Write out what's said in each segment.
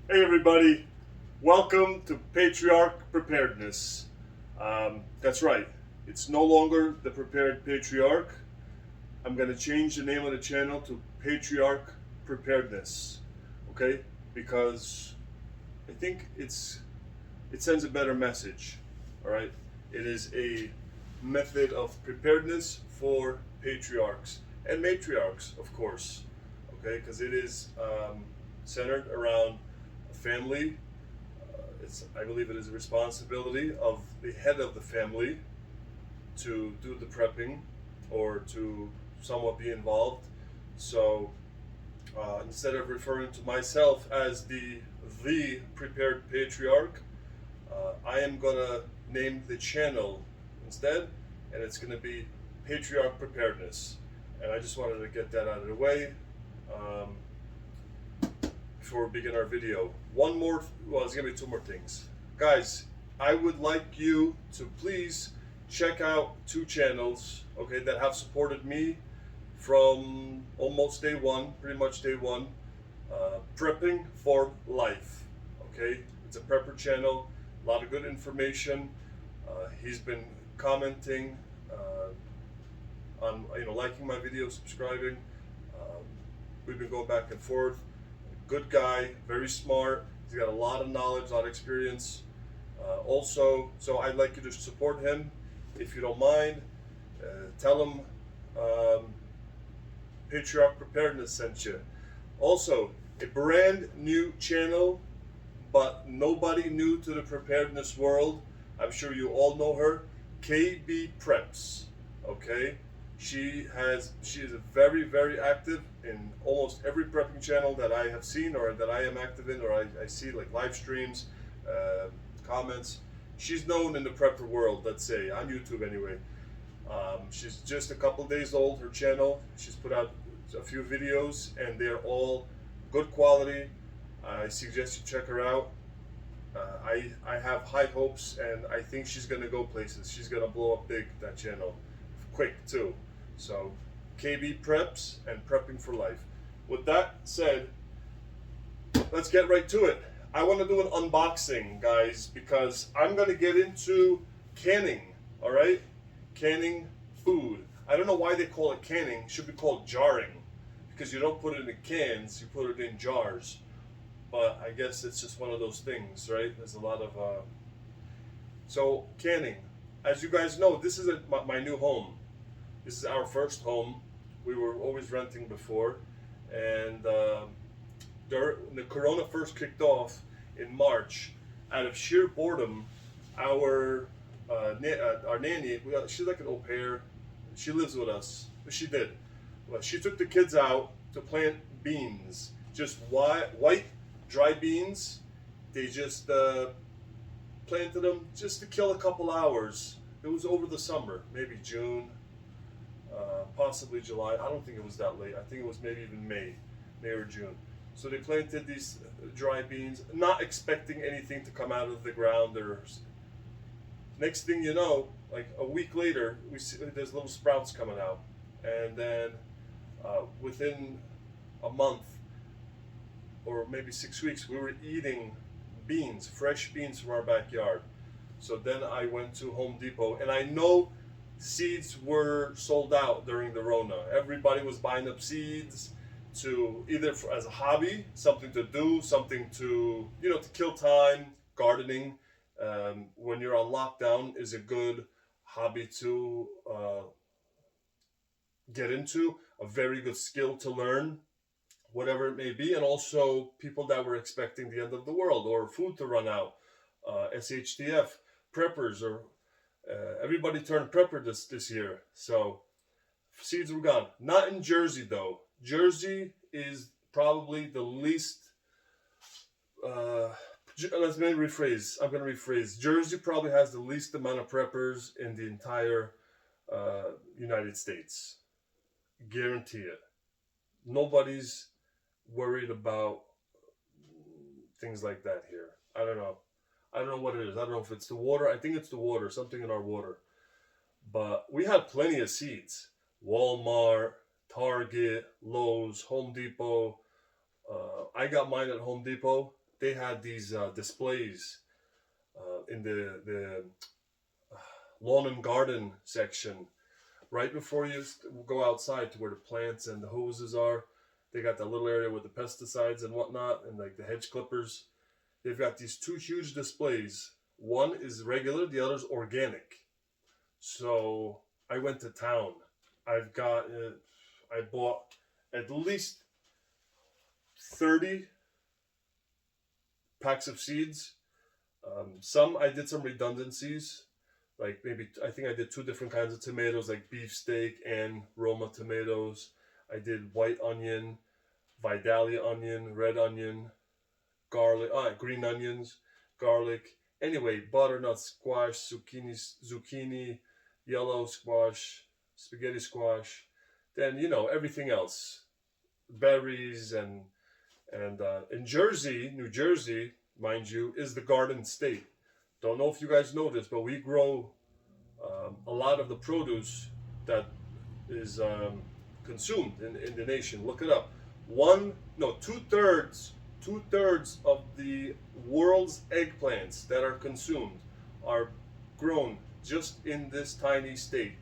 Hey everybody, welcome to Patriarch Preparedness. That's right, it's no longer the Prepared Patriarch. I'm going to change the name of the channel to Patriarch Preparedness, okay? Because I think it sends a better message, all right? It is a method of preparedness for patriarchs and matriarchs, of course, okay? Because it is centered around a family. I believe it is a responsibility of the head of the family to do the prepping or to somewhat be involved. So instead of referring to myself as the prepared patriarch, I am gonna name the channel instead, and it's gonna be Patriarch Preparedness. And I just wanted to get that out of the way. Um, Before we begin our video. It's gonna be two more things. Guys, I would like you to please check out two channels, okay, that have supported me from almost day one, pretty much day one. Prepping for Life, okay? It's a prepper channel, a lot of good information. He's been commenting on, liking my videos, subscribing. Um, we've been going back and forth. Good guy, very smart. He's got a lot of knowledge, a lot of experience. So I'd like you to support him if you don't mind. Tell him Patriarch Preparedness sent you. Also, a brand new channel, but nobody new to the preparedness world. I'm sure you all know her, KB Preps. Okay, she is very active in almost every prepping channel that I have seen or that I am active in or I see, like live streams, comments. She's known in the prepper world, let's say on YouTube anyway. She's just a couple days old. Her channel, she's put out a few videos and they're all good quality. I suggest you check her out. I have high hopes, and I think she's gonna go places. She's gonna blow up big, that channel, quick too. So, KB Preps and Prepping for Life. With that said, let's get right to it. I want to do an unboxing, guys, because I'm gonna get into canning. All right, canning food. I don't know why they call it canning. It should be called jarring, because you don't put it in cans, you put it in jars. But I guess it's just one of those things, right? There's a lot of so canning. As you guys know, this is my new home. This is our first home. We were always renting before, and when the Corona first kicked off in March, out of sheer boredom, our our nanny, she's like an au pair. She lives with us. She did. Well, she took the kids out to plant beans, just white dry beans. They just planted them just to kill a couple hours. It was over the summer, maybe June, possibly July. I don't think it was that late. I think it was maybe even May or June. So they planted these dry beans, not expecting anything to come out of the ground. Or next thing you know, like a week later, we see there's little sprouts coming out, and then within a month or maybe 6 weeks, we were eating beans, fresh beans from our backyard. So then I went to Home Depot, and I know seeds were sold out during the Rona. Everybody was buying up seeds to either as a hobby, something to do, something to, to kill time. Gardening, when you're on lockdown, is a good hobby to get into, a very good skill to learn, whatever it may be. And also people that were expecting the end of the world or food to run out, SHTF, preppers, or everybody turned prepper this year. So seeds were gone. Not in Jersey though. Jersey is probably the least. Let's maybe rephrase. I'm going to rephrase. Jersey probably has the least amount of preppers in the entire United States. Guarantee it. Nobody's worried about things like that here. I don't know. I don't know what it is. I don't know if it's the water. I think it's the water, something in our water. But we had plenty of seeds. Walmart, Target, Lowe's, Home Depot. I got mine at Home Depot. they had these displays in the lawn and garden section right before you go outside to where the plants and the hoses are. They got that little area with the pesticides and whatnot, and like the hedge clippers. They've got these two huge displays. One is regular, the other's organic. So I went to town. I bought at least 30 packs of seeds. Some I did some redundancies, like maybe I think I did two different kinds of tomatoes, like beefsteak and Roma tomatoes. I did white onion, Vidalia onion, red onion, garlic, green onions, garlic. Anyway, butternut squash, zucchini, yellow squash, spaghetti squash. Then everything else, berries and in Jersey, New Jersey, mind you, is the garden state. Don't know if you guys know this, but we grow a lot of the produce that is consumed in the nation. Look it up. Two-thirds of the world's eggplants that are consumed are grown just in this tiny state.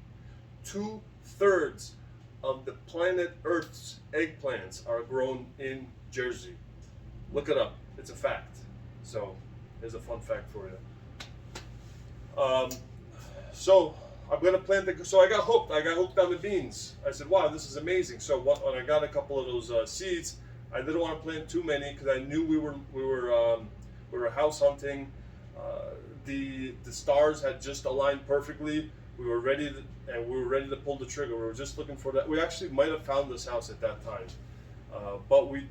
Two-thirds of the planet Earth's eggplants are grown in Jersey. Look it up. It's a fact. So here's a fun fact for you. So I'm gonna plant so I got hooked. I got hooked on the beans. I said, "Wow, this is amazing." So when I got a couple of those seeds, I didn't want to plant too many because I knew we were house hunting. The stars had just aligned perfectly. We were ready to pull the trigger. We were just looking for that. We actually might have found this house at that time,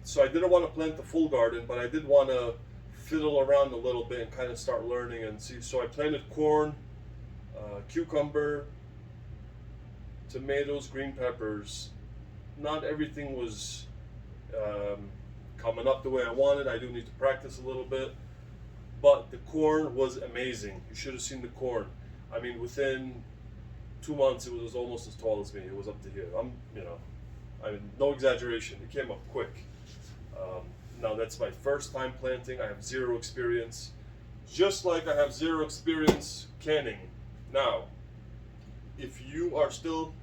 so I didn't want to plant the full garden, but I did want to fiddle around a little bit and kind of start learning and see. So I planted corn, cucumber, tomatoes, green peppers. Not everything was coming up the way I wanted. I do need to practice a little bit, but the corn was amazing. You should have seen the corn. I mean, within 2 months, it was almost as tall as me. It was up to here. No exaggeration. It came up quick. Now that's my first time planting. I have zero experience, just like I have zero experience canning. Now, if you are still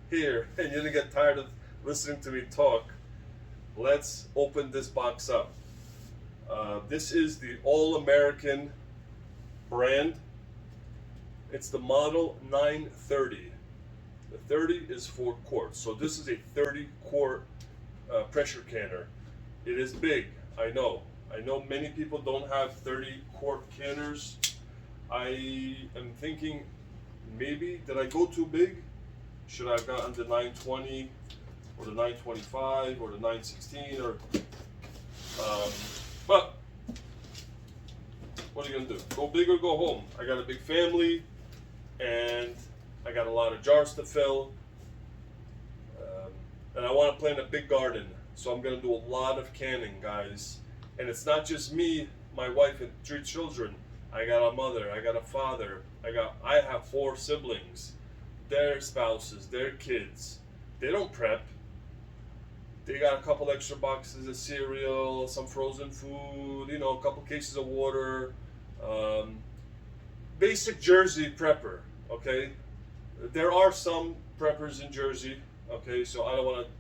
here and you didn't get tired of listening to me talk, let's open this box up. This is the All-American brand. It's the model 930. The 30 is 4 quarts. So this is a 30 quart pressure canner. It is big, I know. I know many people don't have 30 quart canners. I am thinking, maybe, did I go too big? Should I have gotten the 920 or the 925 or the 916 but what are you gonna do? Go big or go home? I got a big family and I got a lot of jars to fill, and I want to plant a big garden, so I'm gonna do a lot of canning, guys. And it's not just me, my wife, and 3 children. I got a mother, I got a father, I have 4 siblings, their spouses, their kids. They don't prep. They got a couple extra boxes of cereal, some frozen food, a couple cases of water. Basic Jersey prepper, okay? There are some preppers in Jersey, okay? So I don't want to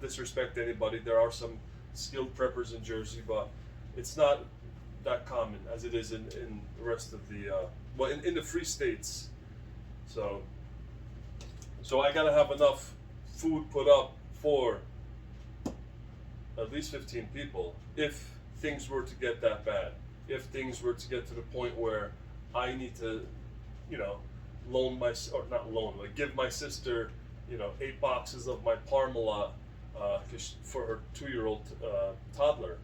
disrespect anybody. There are some skilled preppers in Jersey, but it's not that common as it is in the rest of the, in the free states. So I gotta have enough food put up for at least 15 people if things were to get that bad. If things were to get to the point where I need to, give my sister, 8 boxes of my Parmalat for her 2-year-old toddler.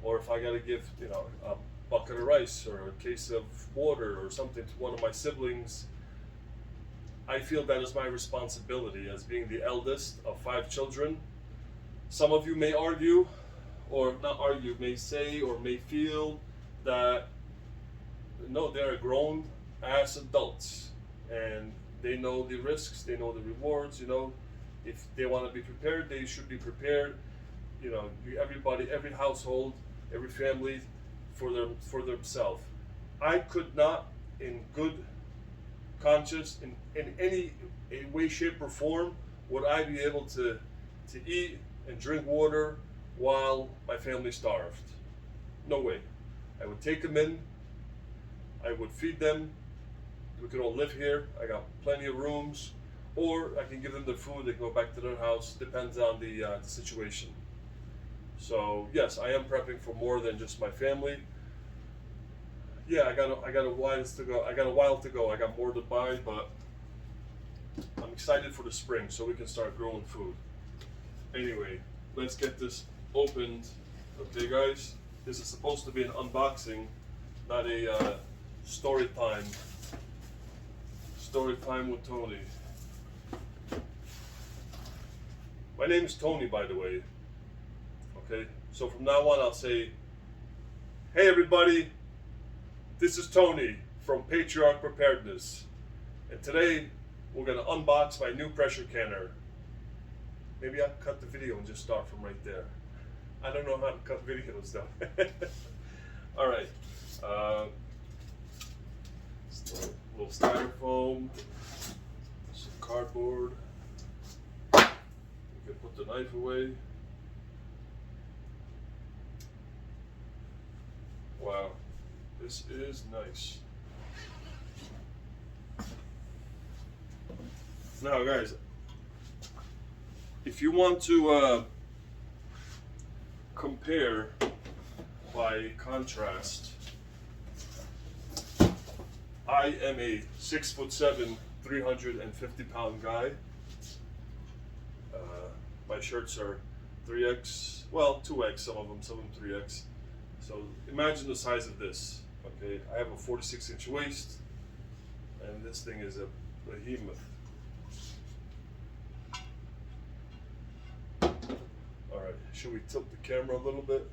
Or if I gotta give, a bucket of rice or a case of water or something to one of my siblings, I feel that is my responsibility as being the eldest of 5 children. Some of you may argue, or not argue, may say or may feel that no, they're grown ass adults and they know the risks, they know the rewards. If they want to be prepared, they should be prepared. Everybody, every household, every family for themselves. I could not, in good conscience, in any way, shape, or form, would I be able to eat and drink water while my family starved. No way. I would take them in, I would feed them, we could all live here, I got plenty of rooms, or I can give them their food, they can go back to their house, depends on the situation. So yes, I am prepping for more than just my family. Yeah, I got a while to go. I got more to buy, but I'm excited for the spring so we can start growing food. Anyway, let's get this opened. Okay, guys, this is supposed to be an unboxing, not a story time. Story time with Tony. My name is Tony, by the way. Okay, so from now on I'll say, hey everybody, this is Tony from Patriarch Preparedness, and today we're going to unbox my new pressure canner. Maybe I'll cut the video and just start from right there. I don't know how to cut videos though. Alright, a little styrofoam, some cardboard, you can put the knife away. Wow, this is nice. Now guys, if you want to compare by contrast, I am a 6'7", 350-pound guy. My shirts are 3X, well 2X, some of them 3X. So imagine the size of this. Okay, I have a 46-inch waist, and this thing is a behemoth. All right, should we tilt the camera a little bit?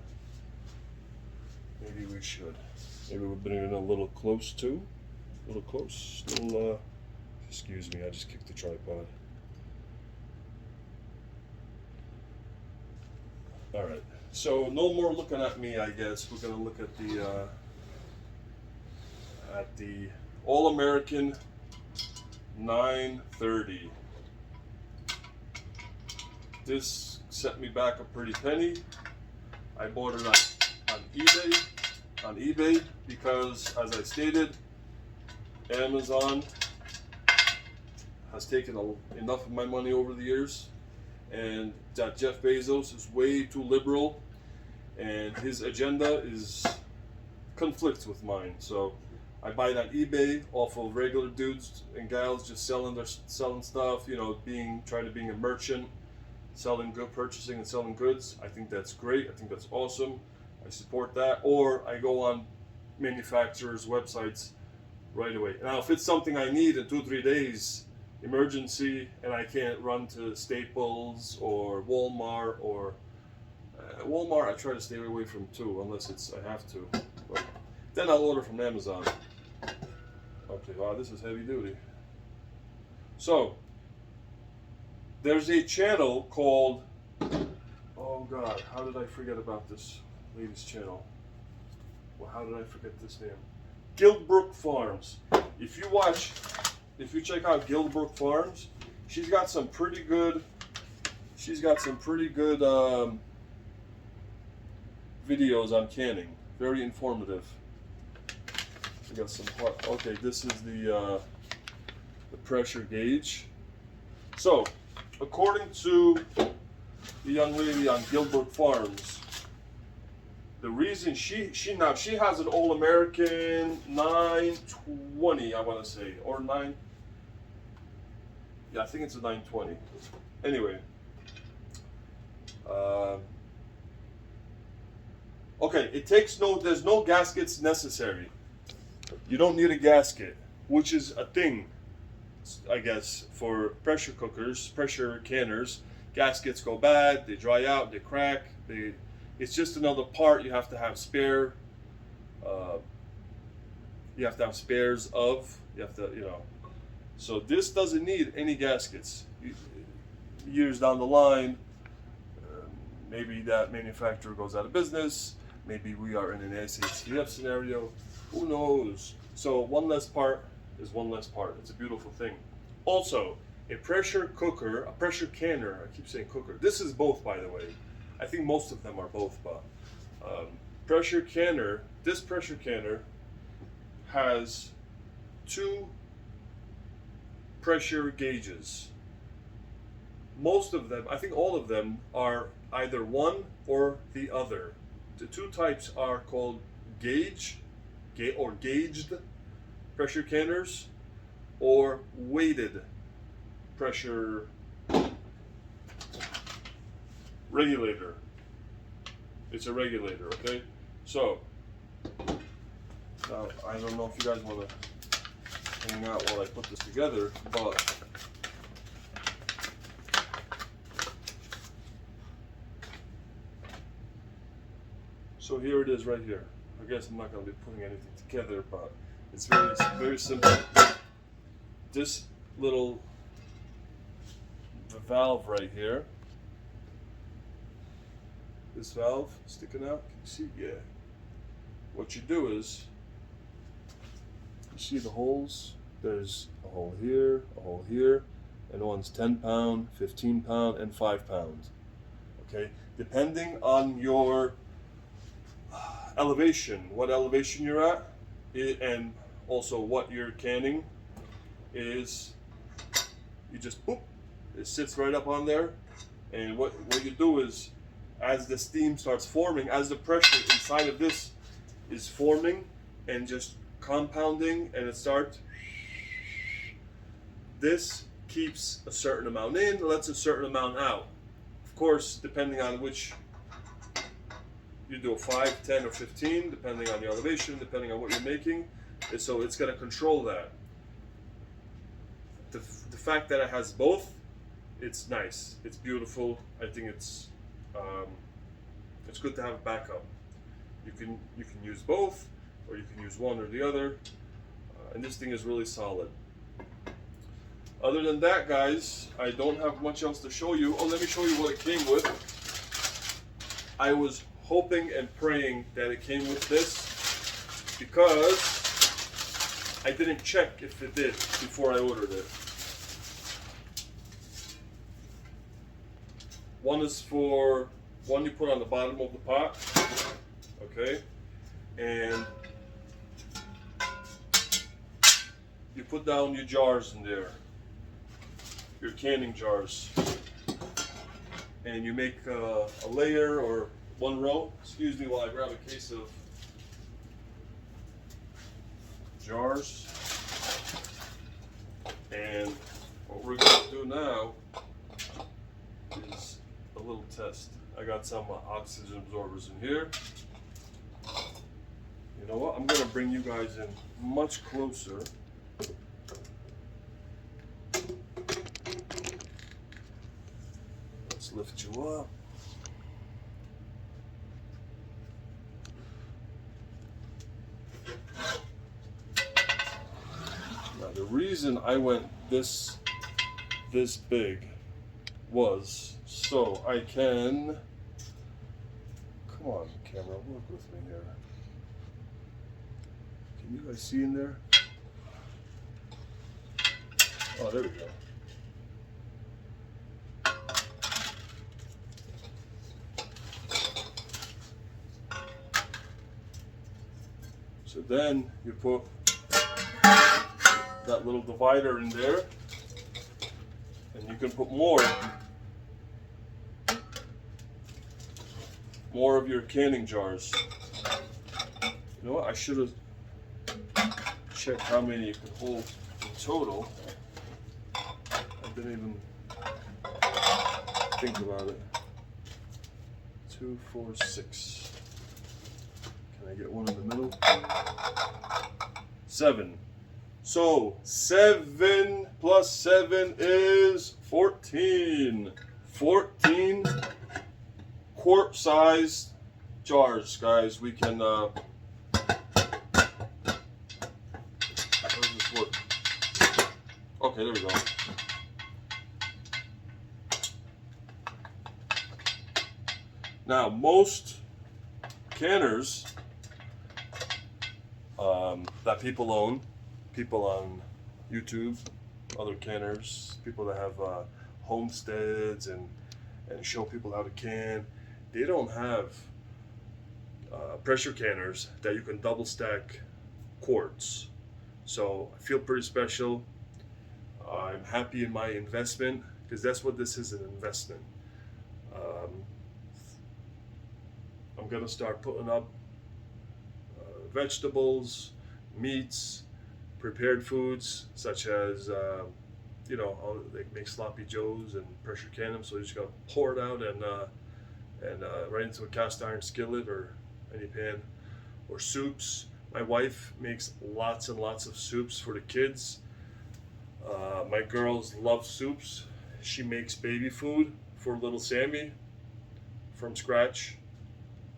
Maybe we should. Maybe we'll bring it a little close too. A little close. Little. Excuse me, I just kicked the tripod. All right. So no more looking at me, I guess. We're gonna look at the All-American 930. This set me back a pretty penny. I bought it on eBay because, as I stated, Amazon has taken enough of my money over the years, and that Jeff Bezos is way too liberal, and his agenda conflicts with mine. So I buy it on eBay off of regular dudes and gals just selling stuff, you know, trying to be a merchant, purchasing and selling goods. I think that's great. I think that's awesome. I support that. Or I go on manufacturers' websites right away. Now, if it's something I need in 2-3 days, emergency, and I can't run to Staples or Walmart or Walmart, I try to stay away from too, unless I have to. But then I'll order from Amazon. Okay, wow, this is heavy duty. So there's a channel called, oh God, how did I forget about this lady's channel? Well, how did I forget this name? Gilbrook Farms. If you check out Gilbrook Farms, she's got some pretty good videos on canning. Very informative. We got some hot. Okay, this is the pressure gauge. So, according to the young lady on Gilbrook Farms, the reason she has an All-American 920, I want to say, or 9. Yeah, I think it's a 920. Anyway, okay, there's no gaskets necessary. You don't need a gasket, which is a thing, I guess, for pressure cookers, pressure canners. Gaskets go bad, they dry out, they crack, it's just another part you have to have spare. You have to have spares of. You have to, So this doesn't need any gaskets. Years down the line, maybe that manufacturer goes out of business. Maybe we are in an SATF scenario. Who knows? So one less part is one less part. It's a beautiful thing. Also, a pressure cooker, a pressure canner. I keep saying cooker. This is both, by the way. I think most of them are both, but pressure canner. This pressure canner has two pressure gauges. Most of them, I think all of them, are either one or the other. The two types are called gauged pressure canners or weighted pressure regulator. It's a regulator, okay? So, now I don't know if you guys want to hang out while I put this together, but so here it is right here. I guess I'm not going to be putting anything together, but it's very simple. This little valve right here, this valve sticking out, can you see? Yeah. What you do is, you see the holes? There's a hole here, and one's 10 pound, 15 pound, and 5 pounds. Okay, depending on your elevation, what elevation you're at, and also what you're canning is, you just boop, it sits right up on there, and what you do is, as the steam starts forming, as the pressure inside of this is forming and just compounding, and it starts, this keeps a certain amount in, lets a certain amount out. Of course, depending on which, you do a 5, 10, or 15, depending on the elevation, depending on what you're making. And so it's going to control that. The fact that it has both, it's nice. It's beautiful. I think it's good to have a backup. You can use both, or you can use one or the other. And this thing is really solid. Other than that, guys, I don't have much else to show you. Oh, let me show you what it came with. I was hoping and praying that it came with this because I didn't check if it did before I ordered it. One is for one you put on the bottom of the pot, okay, and you put down your jars in there, your canning jars, and you make a layer or one row. Excuse me while I grab a case of jars. And what we're going to do now is a little test. I got some oxygen absorbers in here. You know what? I'm going to bring you guys in much closer. Let's lift you up. The reason I went this big was so I can, come on camera, work with me here. Can you guys see in there? Oh, there we go. So then you put that little divider in there, and you can put more of your canning jars. You know what? I should have checked how many you can hold in total. I didn't even think about it. 2, 4, 6. Can I get one in the middle? 7. So 7 plus 7 is 14. 14 quart-sized jars, guys. We can. How does this work? Okay, there we go. Now, most canners that people own, people on YouTube, other canners, people that have homesteads and show people how to can. They don't have pressure canners that you can double stack quarts. So I feel pretty special. I'm happy in my investment because that's what this is, an investment. I'm gonna start putting up vegetables, meats, prepared foods such as they make sloppy joes and pressure can them. So you just gotta pour it out and right into a cast iron skillet or any pan, or soups. My wife makes lots and lots of soups for the kids. My girls love soups. She makes baby food for little Sammy from scratch.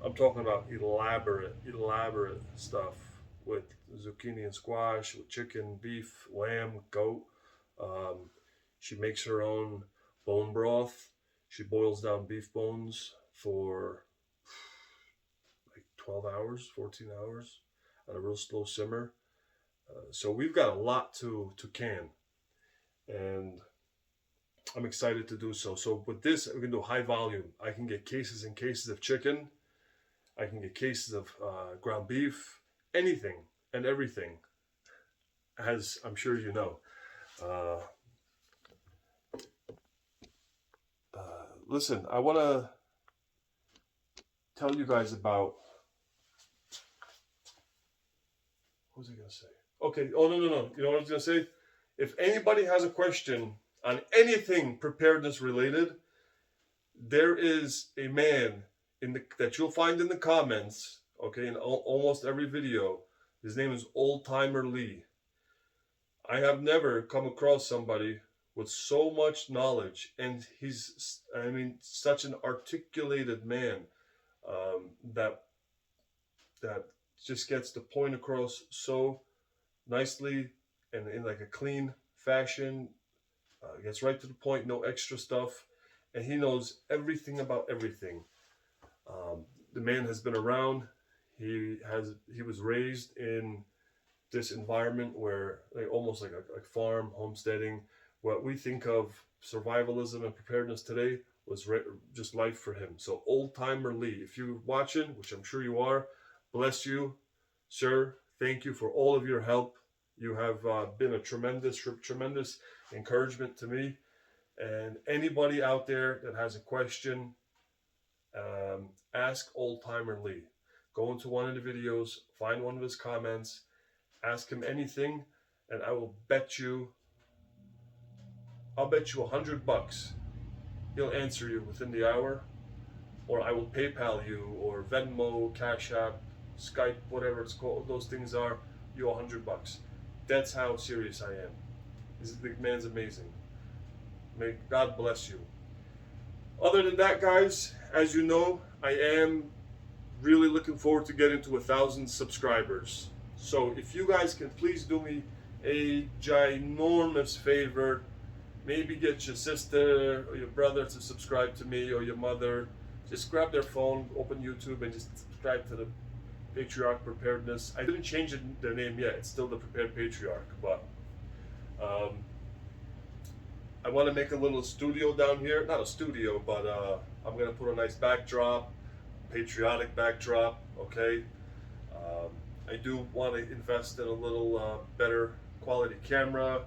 I'm talking about elaborate stuff with zucchini and squash, with chicken, beef, lamb, goat. She makes her own bone broth. She boils down beef bones for like 12 hours, 14 hours at a real slow simmer. So we've got a lot to can, and I'm excited to do so. So with this, we can do high volume. I can get cases and cases of chicken. I can get cases of ground beef, anything and everything, as I'm sure you know. Listen, I want to tell you guys about, what was I going to say? Okay, oh, no. You know what I was going to say? If anybody has a question on anything preparedness related, there is a man that you'll find in the comments, okay, in almost every video. His name is Old Timer Lee. I have never come across somebody with so much knowledge, and he's, such an articulated man that just gets the point across so nicely and in like a clean fashion. Gets right to the point, no extra stuff, and he knows everything about everything. The man has been around. He was raised in this environment where almost like a farm, homesteading. What we think of survivalism and preparedness today was just life for him. So Old Timer Lee, if you're watching, which I'm sure you are, bless you, sir. Thank you for all of your help. You have been a tremendous encouragement to me. And anybody out there that has a question, ask Old Timer Lee. Go into one of the videos, find one of his comments, ask him anything, and I will bet you, $100 he'll answer you within the hour, or I will PayPal you, or Venmo, Cash App, Skype, whatever it's called, those things are, you $100. That's how serious I am. The man's amazing. May God bless you. Other than that, guys, as you know, I am really looking forward to getting to 1,000 subscribers. So if you guys can please do me a ginormous favor, maybe get your sister or your brother to subscribe to me, or your mother. Just grab their phone, open YouTube, and just subscribe to the Patriarch Preparedness. I didn't change their name yet. It's still the Prepared Patriarch, but I want to make a little studio down here. Not a studio, but I'm going to put a nice backdrop, patriotic backdrop, okay? I do want to invest in a little better quality camera,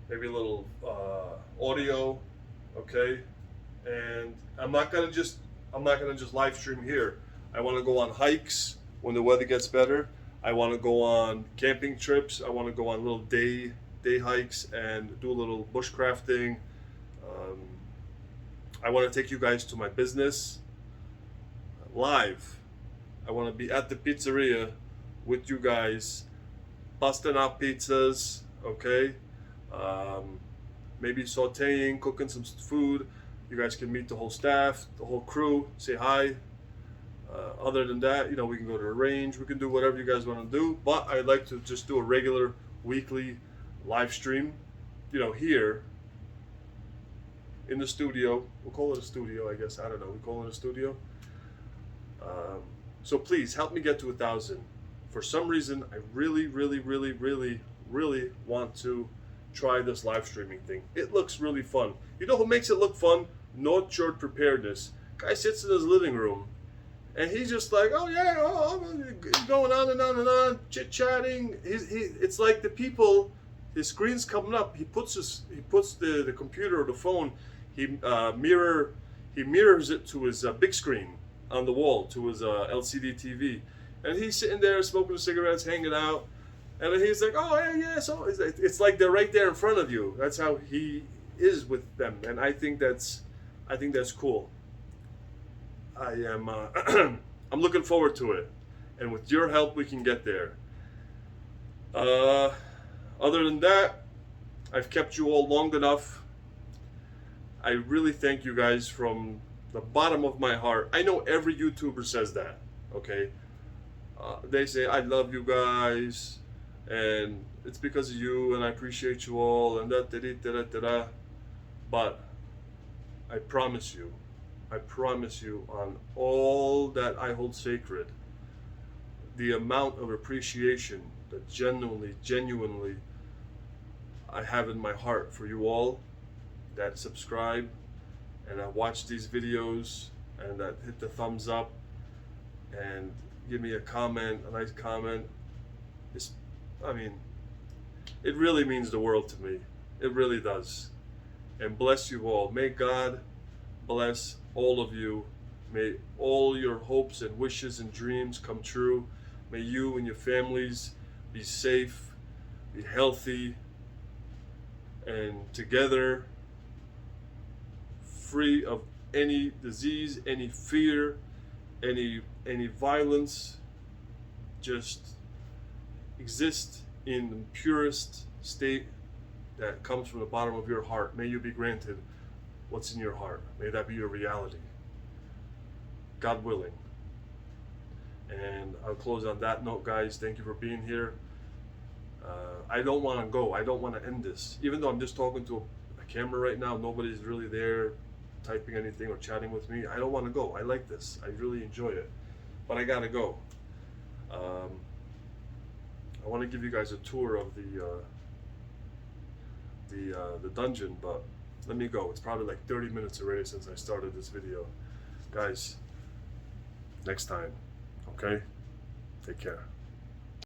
maybe a little audio, okay? And I'm not gonna just live stream here. I want to go on hikes when the weather gets better. I want to go on camping trips. I want to go on little day hikes and do a little bushcrafting. I want to take you guys to my business live. I want to be at the pizzeria with you guys, busting out pizzas, okay? Maybe sauteing, cooking some food. You guys can meet the whole staff, the whole crew, say hi. Other than that, we can go to a range. We can do whatever you guys want to do. But I'd like to just do a regular weekly live stream, here in the studio. We'll call it a studio, I guess. I don't know. We call it a studio. So please help me get to 1,000. For some reason, I really want to try this live streaming thing. It looks really fun. You know who makes it look fun? North Shore Preparedness. Guy sits in his living room and he's just like, oh yeah, I'm going on and on and on, chit-chatting. It's like the people, his screen's coming up. He puts the computer or the phone, he mirrors it to his big screen on the wall, to his LCD TV. And he's sitting there smoking cigarettes, hanging out. And he's like, oh yeah. So it's like they're right there in front of you. That's how he is with them, and I think that's cool. I am I'm looking forward to it, and with your help, we can get there. Other than that, I've kept you all long enough. I really thank you guys from the bottom of my heart. I know every YouTuber says that. Okay, they say I love you guys, and it's because of you, and I appreciate you all, and da. But I promise you on all that I hold sacred, the amount of appreciation that genuinely I have in my heart for you all that subscribe and that watch these videos and that hit the thumbs up and give me a nice comment. It really means the world to me. It really does. And bless you all. May God bless all of you. May all your hopes and wishes and dreams come true. May you and your families be safe, be healthy, and together, free of any disease, any fear, any violence. Just exist in the purest state that comes from the bottom of your heart. May you be granted what's in your heart. May that be your reality, God willing. And I'll close on that note, guys. Thank you for being here. I don't want to go. I don't want to end this. Even though I'm just talking to a camera right now, nobody's really there typing anything or chatting with me. I don't want to go. I like this. I really enjoy it. But I gotta go. I want to give you guys a tour of the dungeon, but let me go. It's probably like 30 minutes already since I started this video. Guys, next time, okay? Take care.